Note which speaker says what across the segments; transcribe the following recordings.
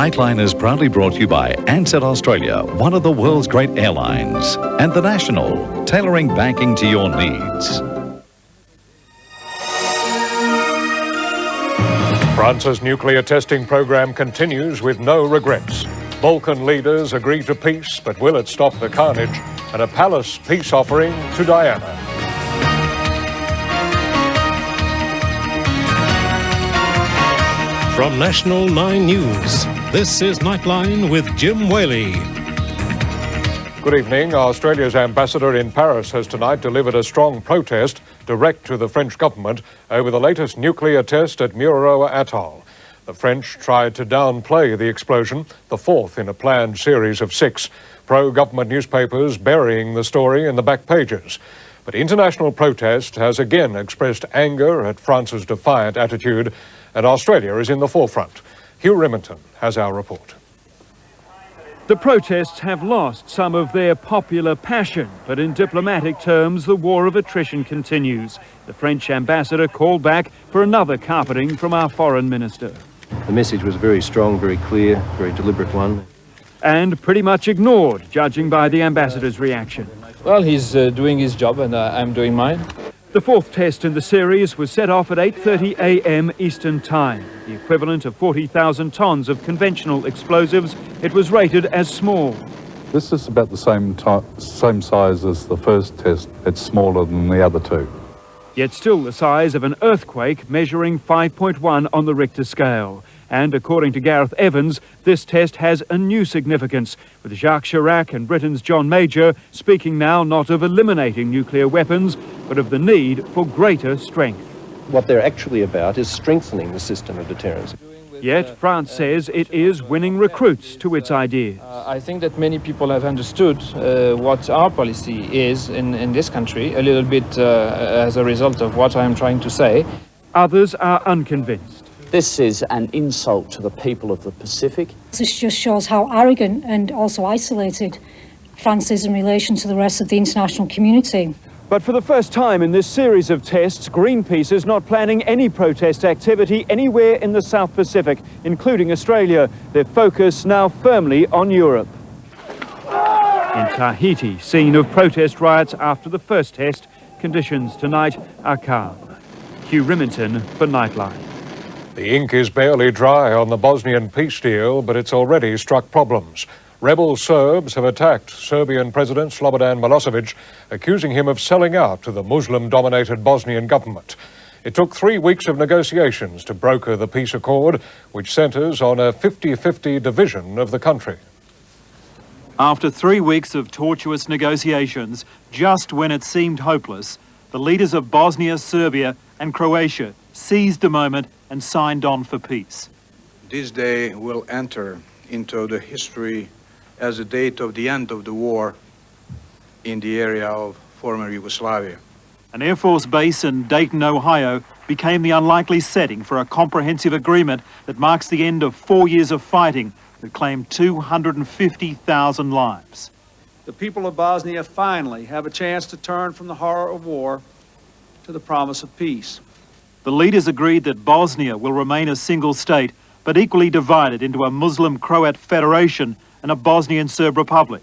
Speaker 1: Nightline is proudly brought to you by Ansett Australia, one of the world's great airlines, and The National, tailoring banking to your needs.
Speaker 2: France's nuclear testing program continues with no regrets. Balkan leaders agree to peace, but will it stop the carnage? And a palace peace offering to Diana.
Speaker 3: From National 9 News, this is Nightline with Jim Waley.
Speaker 2: Good evening. Australia's ambassador in Paris has tonight delivered a strong protest direct to the French government over the latest nuclear test at Mururoa Atoll. The French tried to downplay the explosion, the fourth in a planned series of 6, pro-government newspapers burying the story in the back pages. But international protest has again expressed anger at France's defiant attitude, and Australia is in the forefront. Hugh Remington has our report.
Speaker 4: The protests have lost some of their popular passion, but in diplomatic terms, the war of attrition continues. The French ambassador called back for another carpeting from our foreign minister.
Speaker 5: The message was very strong, very clear, very deliberate one.
Speaker 4: And pretty much ignored, judging by the ambassador's reaction.
Speaker 6: Well, he's doing his job and I'm doing mine.
Speaker 4: The fourth test in the series was set off at 8:30 a.m. Eastern Time. The equivalent of 40,000 tons of conventional explosives, it was rated as small.
Speaker 7: This is about the same size as the first test. It's smaller than the other two.
Speaker 4: Yet still the size of an earthquake, measuring 5.1 on the Richter scale. And according to Gareth Evans, this test has a new significance, with Jacques Chirac and Britain's John Major speaking now not of eliminating nuclear weapons, but of the need for greater strength.
Speaker 5: What they're actually about is strengthening the system of deterrence.
Speaker 4: Yet France says it is winning recruits to its ideas.
Speaker 6: I think that many people have understood what our policy is in this country, a little bit as a result of what I'm trying to say.
Speaker 4: Others are unconvinced.
Speaker 8: This is an insult to the people of the Pacific.
Speaker 9: This just shows how arrogant and also isolated France is in relation to the rest of the international community.
Speaker 4: But for the first time in this series of tests, Greenpeace is not planning any protest activity anywhere in the South Pacific, including Australia. Their focus now firmly on Europe. In Tahiti, scene of protest riots after the first test, conditions tonight are calm. Hugh Remington for Nightline.
Speaker 2: The ink is barely dry on the Bosnian peace deal, but it's already struck problems. Rebel Serbs have attacked Serbian President Slobodan Milosevic, accusing him of selling out to the Muslim-dominated Bosnian government. It took 3 weeks of negotiations to broker the peace accord, which centres on a 50-50 division of the country.
Speaker 10: After 3 weeks of tortuous negotiations, just when it seemed hopeless, the leaders of Bosnia, Serbia and Croatia seized the moment and signed on for peace.
Speaker 11: This day will enter into the history as the date of the end of the war in the area of former Yugoslavia.
Speaker 10: An Air Force base in Dayton, Ohio became the unlikely setting for a comprehensive agreement that marks the end of 4 years of fighting that claimed 250,000 lives.
Speaker 12: The people of Bosnia finally have a chance to turn from the horror of war to the promise of peace.
Speaker 10: The leaders agreed that Bosnia will remain a single state, but equally divided into a Muslim-Croat federation and a Bosnian Serb republic.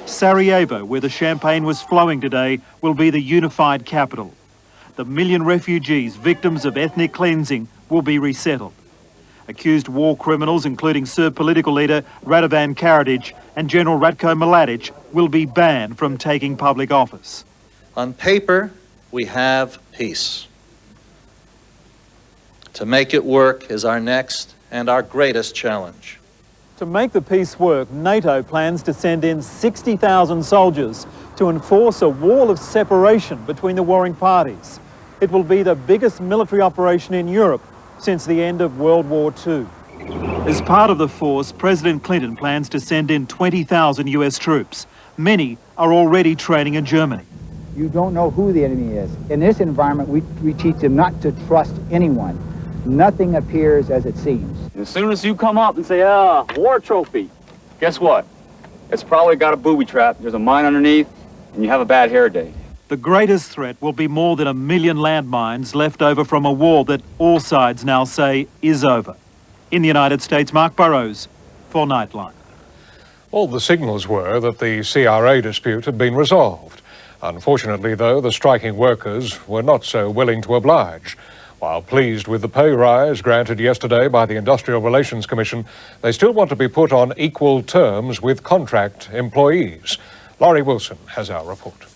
Speaker 10: Sarajevo, where the champagne was flowing today, will be the unified capital. The million refugees, victims of ethnic cleansing, will be resettled. Accused war criminals, including Serb political leader Radovan Karadzic and General Ratko Mladic, will be banned from taking public office.
Speaker 13: On paper, we have peace. To make it work is our next and our greatest challenge.
Speaker 10: To make the peace work, NATO plans to send in 60,000 soldiers to enforce a wall of separation between the warring parties. It will be the biggest military operation in Europe since the end of World War II. As part of the force, President Clinton plans to send in 20,000 US troops. Many are already training in Germany.
Speaker 14: You don't know who the enemy is. In this environment, we teach them not to trust anyone. Nothing appears as it seems.
Speaker 15: As soon as you come up and say, war trophy, guess what? It's probably got a booby trap, there's a mine underneath, and you have a bad hair day.
Speaker 10: The greatest threat will be more than 1 million landmines left over from a war that all sides now say is over. In the United States, Mark Burrows, for Nightline.
Speaker 2: All the signals were that the CRA dispute had been resolved. Unfortunately, though, the striking workers were not so willing to oblige. While pleased with the pay rise granted yesterday by the Industrial Relations Commission, they still want to be put on equal terms with contract employees. Laurie Wilson has our report.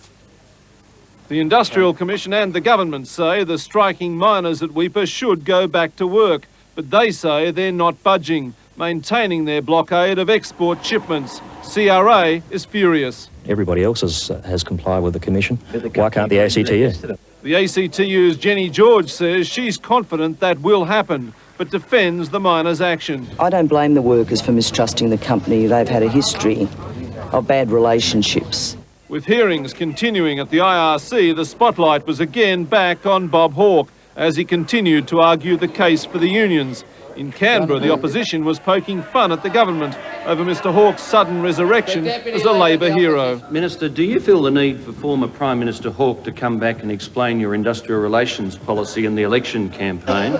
Speaker 16: The Industrial Commission and the government say the striking miners at Weipa should go back to work, but they say they're not budging, maintaining their blockade of export shipments. CRA is furious.
Speaker 17: Everybody else has complied with the Commission. Why can't the ACTU?
Speaker 16: The ACTU's Jenny George says she's confident that will happen, but defends the miners' action.
Speaker 18: I don't blame the workers for mistrusting the company. They've had a history of bad relationships.
Speaker 16: With hearings continuing at the IRC, the spotlight was again back on Bob Hawke as he continued to argue the case for the unions. In Canberra, the opposition was poking fun at the government over Mr Hawke's sudden resurrection as a Labor hero.
Speaker 19: Minister, do you feel the need for former Prime Minister Hawke to come back and explain your industrial relations policy in the election campaign?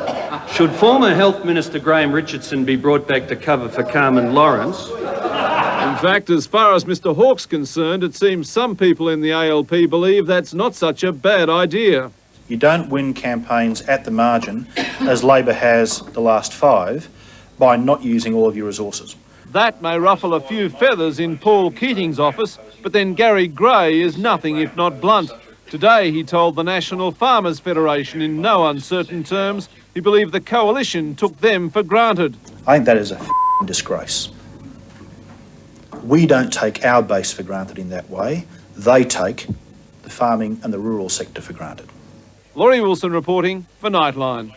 Speaker 19: Should former Health Minister Graham Richardson be brought back to cover for Carmen Lawrence?
Speaker 16: In fact, as far as Mr Hawke's concerned, it seems some people in the ALP believe that's not such a bad idea.
Speaker 20: You don't win campaigns at the margin, as Labor has the last 5, by not using all of your resources.
Speaker 16: That may ruffle a few feathers in Paul Keating's office, but then Gary Gray is nothing if not blunt. Today he told the National Farmers Federation in no uncertain terms he believed the coalition took them for granted.
Speaker 20: I think that is a disgrace. We don't take our base for granted in that way. They take the farming and the rural sector for granted.
Speaker 16: Laurie Wilson reporting for Nightline.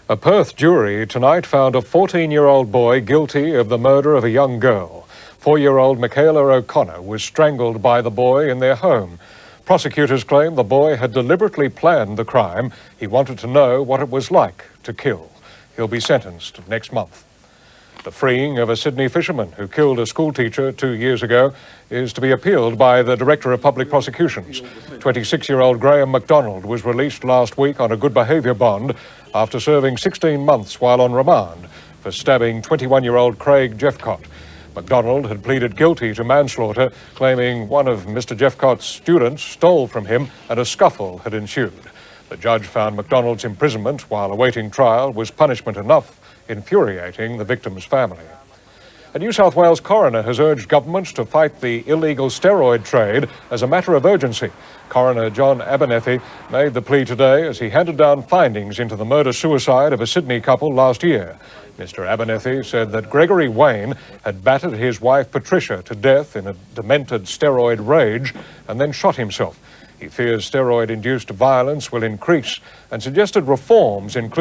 Speaker 2: A Perth jury tonight found a 14-year-old boy guilty of the murder of a young girl. 4-year-old Michaela O'Connor was strangled by the boy in their home. Prosecutors claim the boy had deliberately planned the crime. He wanted to know what it was like to kill. He'll be sentenced next month. The freeing of a Sydney fisherman who killed a schoolteacher 2 years ago is to be appealed by the Director of Public Prosecutions. 26-year-old Graham MacDonald was released last week on a good behaviour bond after serving 16 months while on remand for stabbing 21-year-old Craig Jeffcott. MacDonald had pleaded guilty to manslaughter, claiming one of Mr Jeffcott's students stole from him and a scuffle had ensued. The judge found MacDonald's imprisonment while awaiting trial was punishment enough, infuriating the victim's family. A New South Wales coroner has urged governments to fight the illegal steroid trade as a matter of urgency. Coroner John Abernethy made the plea today as he handed down findings into the murder-suicide of a Sydney couple last year. Mr Abernethy said that Gregory Wayne had battered his wife Patricia to death in a demented steroid rage and then shot himself. He fears steroid-induced violence will increase and suggested reforms including